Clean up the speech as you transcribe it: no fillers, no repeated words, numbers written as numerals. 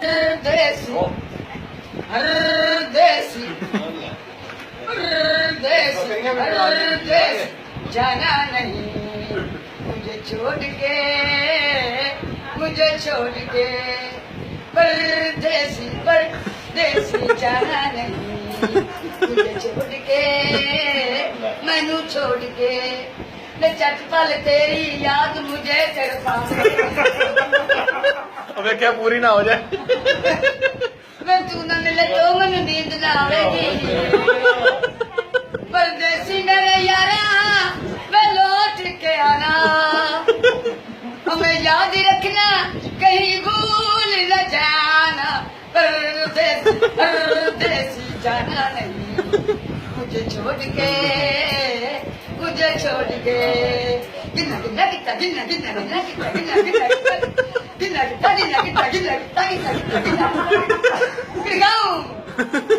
परदेसी परदेसी परदेसी परदेसी जाना नहीं मुझे छोड़ के परदेसी परदेसी जाना नहीं मुझे छोड़ के मैनू छोड़ के ले चट पल तेरी याद मुझे तड़पावे अबे क्या पूरी ना हो जाए मैं तू ना मिले तो मैनू नींद ना आवेगी परदेसी मेरे यारा मैं लौट के आना हमें याद रखना कहीं भूल न जाना परदेसी परदेसी जाना नहीं मुझे छोड़ के गिन्ना गिन्ना गिट्टा गिन्ना गिन्ना गिन्ना गिट्टा गिन्ना गिन्ना गिन्ना गिट्टा गिन्ना गिट्टा गिन्ना गिट्टा गिन्ना गिट्टा गिन्ना गिट्टा गिन्ना गिट्टा